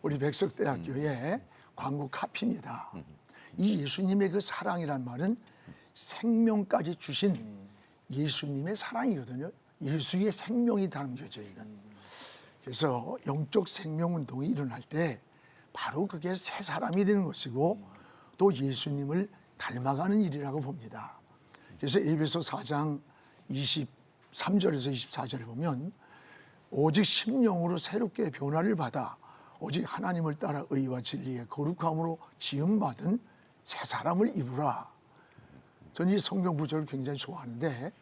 우리 백석대학교의 광고 카피입니다. 이 예수님의 그 사랑이란 말은 생명까지 주신 예수님의 사랑이거든요. 예수의 생명이 담겨져 있는. 그래서 영적 생명운동이 일어날 때 바로 그게 새 사람이 되는 것이고 또 예수님을 닮아가는 일이라고 봅니다. 그래서 에베소 4장 23절에서 24절에 보면 오직 심령으로 새롭게 변화를 받아 오직 하나님을 따라 의와 진리의 거룩함으로 지음받은 새 사람을 입으라. 저는 이 성경 구절을 굉장히 좋아하는데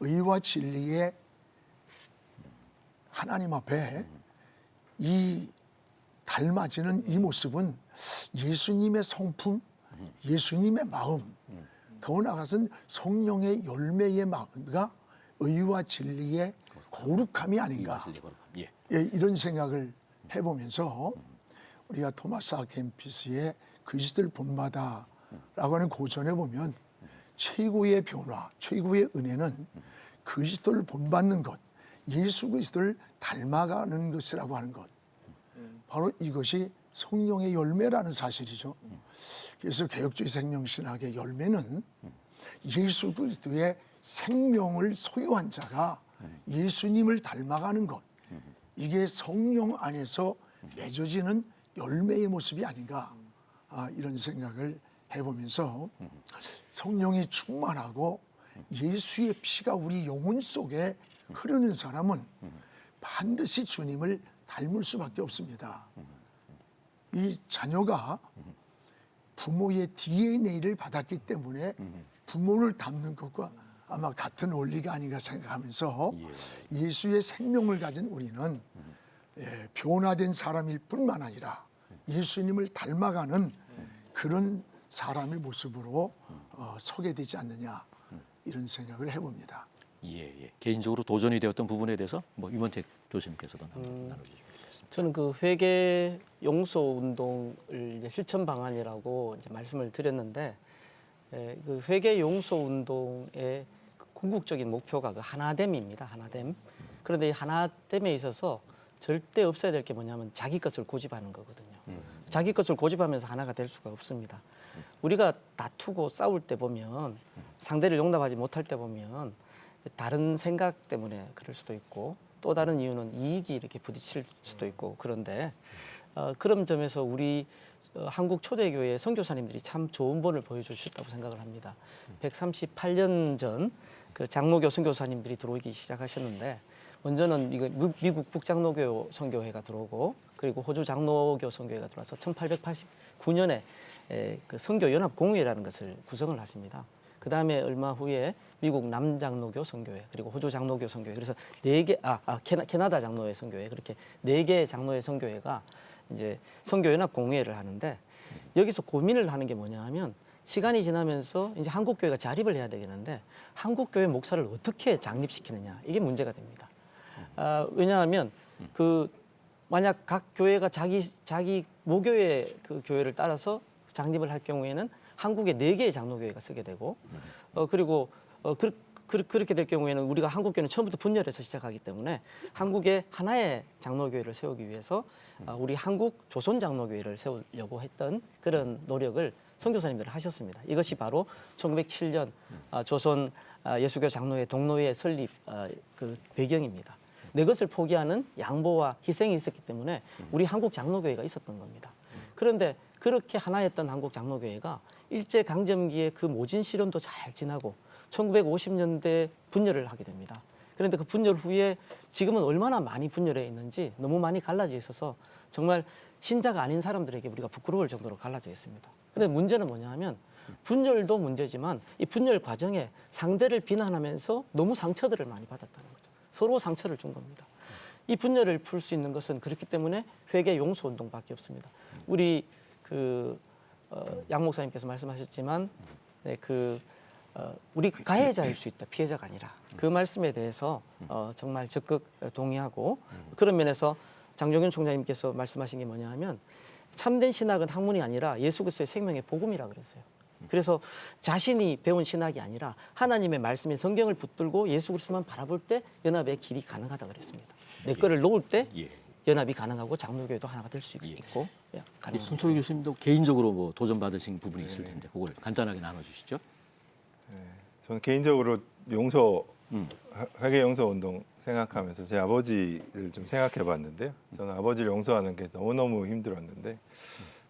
의와 진리의 하나님 앞에 이 닮아지는 이 모습은 예수님의 성품, 예수님의 마음, 더 나아가서는 성령의 열매의 마음과 의와 진리의 거룩함이 아닌가. 예. 예, 이런 생각을 해보면서 우리가 토마스 아 켐피스의 그리스도를 본받아라고 하는 고전에 보면 최고의 변화, 최고의 은혜는 그리스도를 본받는 것, 예수 그리스도를 닮아가는 것이라고 하는 것. 바로 이것이 성령의 열매라는 사실이죠. 그래서 개혁주의 생명신학의 열매는 예수 그리스도의 생명을 소유한 자가 예수님을 닮아가는 것. 이게 성령 안에서 맺어지는 열매의 모습이 아닌가, 이런 생각을 해보면서 성령이 충만하고 예수의 피가 우리 영혼 속에 흐르는 사람은 반드시 주님을 닮을 수밖에 없습니다. 이 자녀가 부모의 DNA를 받았기 때문에 부모를 닮는 것과 아마 같은 원리가 아닌가 생각하면서 예수의 생명을 가진 우리는 변화된 사람일 뿐만 아니라 예수님을 닮아가는 그런 사람의 모습으로 서게 되지 않느냐, 이런 생각을 해봅니다. 예. 개인적으로 도전이 되었던 부분에 대해서 뭐 임원택 교수님께서도 나눠주시겠습니다. 저는 그 회계 용서 운동을 이제 실천 방안이라고 이제 말씀을 드렸는데, 그 회계 용서 운동의 그 궁극적인 목표가 그 하나됨입니다. 하나됨. 그런데 이 하나됨에 있어서 절대 없어야 될 게 뭐냐면 자기 것을 고집하는 거거든요. 자기 것을 고집하면서 하나가 될 수가 없습니다. 우리가 다투고 싸울 때 보면, 상대를 용납하지 못할 때 보면 다른 생각 때문에 그럴 수도 있고, 또 다른 이유는 이익이 이렇게 부딪힐 수도 있고, 그런데 그런 점에서 우리 한국 초대교회 선교사님들이 참 좋은 본을 보여주셨다고 생각을 합니다. 138년 전 그 장로교 선교사님들이 들어오기 시작하셨는데, 먼저는 이거 미국 북장로교 선교회가 들어오고, 그리고 호주 장로교 선교회가 들어와서 1889년에 그 선교연합공회라는 것을 구성을 하십니다. 그 다음에 얼마 후에 미국 남장로교 선교회, 그리고 호주 장로교 선교회, 그래서 캐나다 장로회 선교회, 그렇게 4개의 장로회 선교회가 이제 선교연합공회를 하는데, 여기서 고민을 하는 게 뭐냐 하면, 시간이 지나면서 이제 한국교회가 자립을 해야 되겠는데 한국교회 목사를 어떻게 장립시키느냐, 이게 문제가 됩니다. 왜냐하면 그 만약 각 교회가 자기 모교회 그 교회를 따라서 장립을 할 경우에는 한국에 4개의 장로교회가 쓰게 되고, 그리고 그렇게 될 경우에는 우리가 한국교회는 처음부터 분열해서 시작하기 때문에 한국에 하나의 장로교회를 세우기 위해서 우리 한국 조선 장로교회를 세우려고 했던 그런 노력을 선교사님들이 하셨습니다. 이것이 바로 1907년 조선 예수교 장로회 동로회 설립 그 배경입니다. 내 것을 포기하는 양보와 희생이 있었기 때문에 우리 한국 장로교회가 있었던 겁니다. 그런데 그렇게 하나였던 한국 장로교회가 일제 강점기에 그 모진 시련도 잘 지나고 1950년대 분열을 하게 됩니다. 그런데 그 분열 후에 지금은 얼마나 많이 분열해 있는지 너무 많이 갈라져 있어서 정말 신자가 아닌 사람들에게 우리가 부끄러울 정도로 갈라져 있습니다. 그런데 문제는 뭐냐 하면, 분열도 문제지만 이 분열 과정에 상대를 비난하면서 너무 상처들을 많이 받았다는 거죠. 서로 상처를 준 겁니다. 이 분열을 풀 수 있는 것은 그렇기 때문에 회개 용서 운동밖에 없습니다. 우리 양 목사님께서 말씀하셨지만, 우리 가해자일 수 있다, 피해자가 아니라. 그 말씀에 대해서 정말 적극 동의하고, 그런 면에서 장종윤 총장님께서 말씀하신 게 뭐냐 하면, 참된 신학은 학문이 아니라 예수 그리스도의 생명의 복음이라 그랬어요. 그래서 자신이 배운 신학이 아니라 하나님의 말씀인 성경을 붙들고 예수 그리스도만 바라볼 때 연합의 길이 가능하다 그랬습니다. 내 거를 놓을 때 연합이 가능하고 장로교회도 하나가 될 수 있고 가능합니다. 손철희 교수님도 개인적으로 뭐 도전 받으신 부분이 있을 텐데 그걸 간단하게 나눠주시죠. 저는 개인적으로 회개 용서 운동 생각하면서 제 아버지를 좀 생각해봤는데요. 저는 아버지를 용서하는 게 너무너무 힘들었는데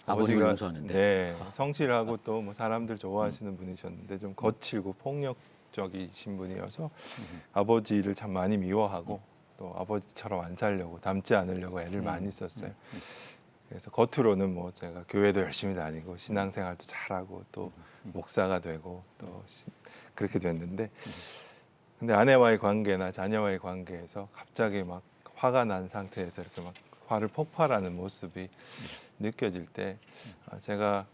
아버지를 용서하는데. 네, 성실하고 또 뭐 사람들 좋아하시는 분이셨는데 좀 거칠고 폭력적이신 분이어서 아버지를 참 많이 미워하고 또 아버지처럼 안 살려고 닮지 않으려고 애를 많이 썼어요. 그래서 겉으로는 뭐 제가 교회도 열심히 다니고 신앙생활도 잘하고 또 목사가 되고 또 그렇게 됐는데 근데 아내와의 관계나 자녀와의 관계에서 갑자기 막 화가 난 상태에서 이렇게 막 화를 폭발하는 모습이 느껴질 때 제가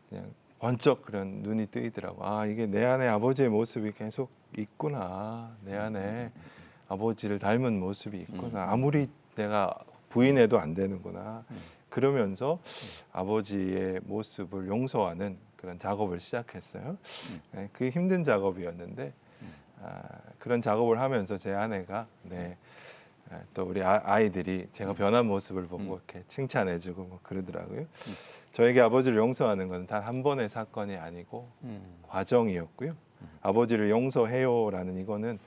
그냥 번쩍 그런 눈이 뜨이더라고. 아, 이게 내 안에 아버지의 모습이 계속 있구나. 내 안에 아버지를 닮은 모습이 있구나. 아무리 내가 부인해도 안 되는구나. 그러면서 아버지의 모습을 용서하는 그런 작업을 시작했어요. 네, 그 힘든 작업이었는데 그런 작업을 하면서 제 아내가 또 우리 아이들이 제가 변한 모습을 보고 이렇게 칭찬해주고 뭐 그러더라고요. 저에게 아버지를 용서하는 건 단 한 번의 사건이 아니고 과정이었고요. 아버지를 용서해요라는 이거는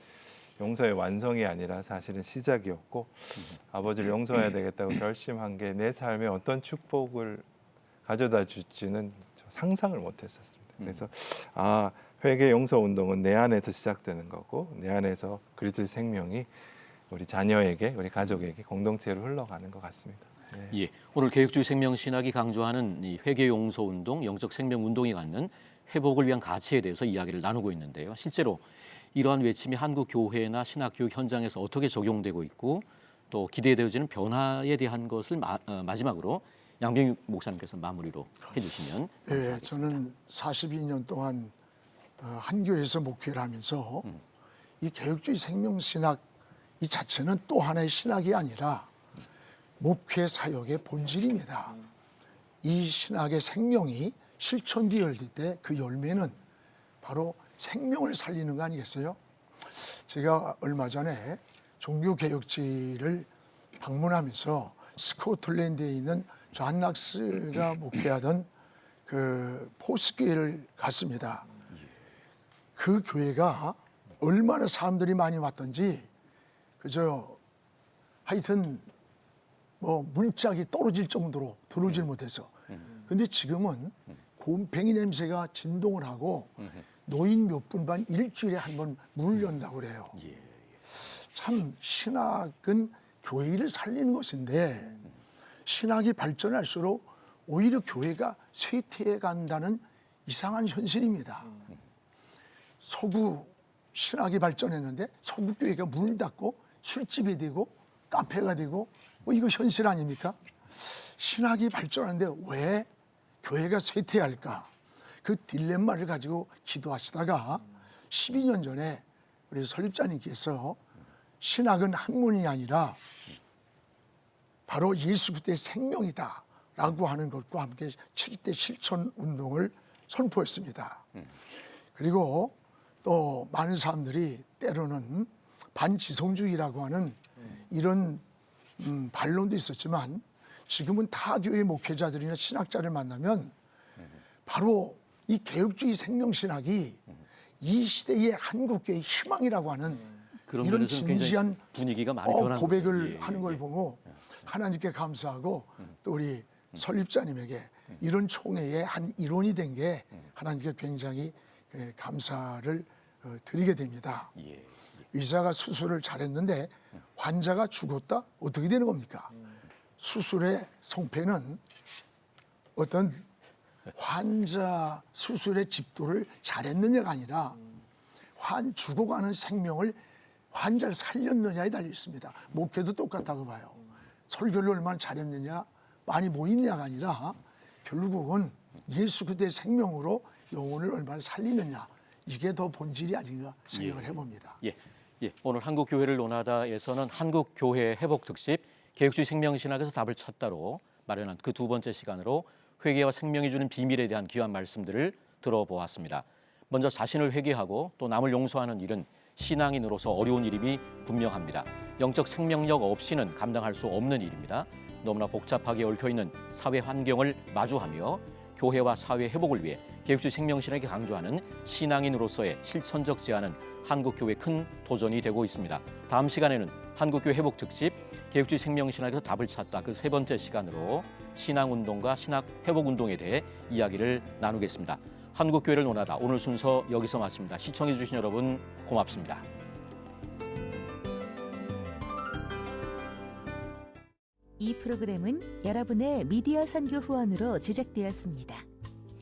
용서의 완성이 아니라 사실은 시작이었고 아버지를 용서해야 되겠다고 결심한 게 내 삶에 어떤 축복을 가져다 줄지는 상상을 못했었습니다. 그래서 회개 용서 운동은 내 안에서 시작되는 거고 내 안에서 그리스도의 생명이 우리 자녀에게 우리 가족에게 공동체로 흘러가는 것 같습니다. 네. 예, 오늘 개혁주의 생명신학이 강조하는 이 회개 용서 운동, 영적 생명 운동이 갖는 회복을 위한 가치에 대해서 이야기를 나누고 있는데요. 실제로 이러한 외침이 한국 교회나 신학 교육 현장에서 어떻게 적용되고 있고 또 기대되어지는 변화에 대한 것을 마지막으로 양병익 목사님께서 마무리로 해주시면 감사하겠습니다. 예, 저는 42년 동안 한 교회에서 목회를 하면서 이 개혁주의 생명신학 이 자체는 또 하나의 신학이 아니라 목회 사역의 본질입니다. 이 신학의 생명이 실천되어 열릴 때 그 열매는 바로 생명을 살리는 거 아니겠어요? 제가 얼마 전에 종교개혁지를 방문하면서 스코틀랜드에 있는 존 낙스가 목회하던 그 포스교회를 갔습니다. 그 교회가 얼마나 사람들이 많이 왔던지 그저 하여튼 뭐 문짝이 떨어질 정도로 들어오질 못해서 근데 지금은 곰팡이 냄새가 진동을 하고 노인 몇 분 반 일주일에 한 번 문을 연다고 그래요. 참 신학은 교회를 살리는 것인데 신학이 발전할수록 오히려 교회가 쇠퇴해 간다는 이상한 현실입니다. 서구 신학이 발전했는데 서구 교회가 문을 닫고 술집이 되고 카페가 되고 뭐 이거 현실 아닙니까? 신학이 발전하는데 왜 교회가 쇠퇴할까? 그 딜레마를 가지고 기도하시다가 12년 전에 우리 설립자님께서 신학은 학문이 아니라 바로 예수 그리스도의 생명이다라고 하는 것과 함께 7대 실천 운동을 선포했습니다. 그리고 또 많은 사람들이 때로는 반지성주의라고 하는 이런 반론도 있었지만 지금은 타 교회 목회자들이나 신학자를 만나면 바로 이 개혁주의 생명신학이 이 시대의 한국교회의 희망이라고 하는 그런 이런 면에서는 굉장히 진지한 분위기가 많이 변한 고백을 거죠. 예, 하는 걸 예. 보고 하나님께 감사하고 또 우리 설립자님에게 이런 총회의 한 일원이 된 게 하나님께 굉장히 감사를 드리게 됩니다. 예. 의사가 수술을 잘했는데 환자가 죽었다? 어떻게 되는 겁니까? 수술의 성패는 어떤 환자 수술의 집도를 잘했느냐가 아니라 죽어가는 생명을 환자를 살렸느냐에 달려 있습니다. 목회도 똑같다고 봐요. 설교를 얼마나 잘했느냐, 많이 모이느냐가 아니라 결국은 예수 그리스도의 생명으로 영혼을 얼마나 살리느냐, 이게 더 본질이 아닌가 생각을 해봅니다. 예. 오늘 한국교회를 논하다에서는 한국교회 회복 특집 개혁주의 생명신학에서 답을 찾다로 마련한 그 두 번째 시간으로 회개와 생명이 주는 비밀에 대한 귀한 말씀들을 들어보았습니다. 먼저 자신을 회개하고 또 남을 용서하는 일은 신앙인으로서 어려운 일임이 분명합니다. 영적 생명력 없이는 감당할 수 없는 일입니다. 너무나 복잡하게 얽혀있는 사회 환경을 마주하며 교회와 사회 회복을 위해 개혁주의 생명신학이 강조하는 신앙인으로서의 실천적 제안은 한국교회의 큰 도전이 되고 있습니다. 다음 시간에는 한국교회 회복 특집 개혁주의 생명신학에서 답을 찾다 그 세 번째 시간으로 신앙운동과 신학 회복운동에 대해 이야기를 나누겠습니다. 한국교회를 논하다 오늘 순서 여기서 마칩니다. 시청해 주신 여러분 고맙습니다. 이 프로그램은 여러분의 미디어 선교 후원으로 제작되었습니다.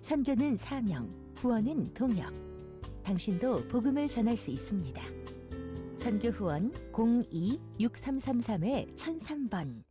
선교는 사명, 후원은 동역. 당신도 복음을 전할 수 있습니다. 선교 후원 02-6333-1003번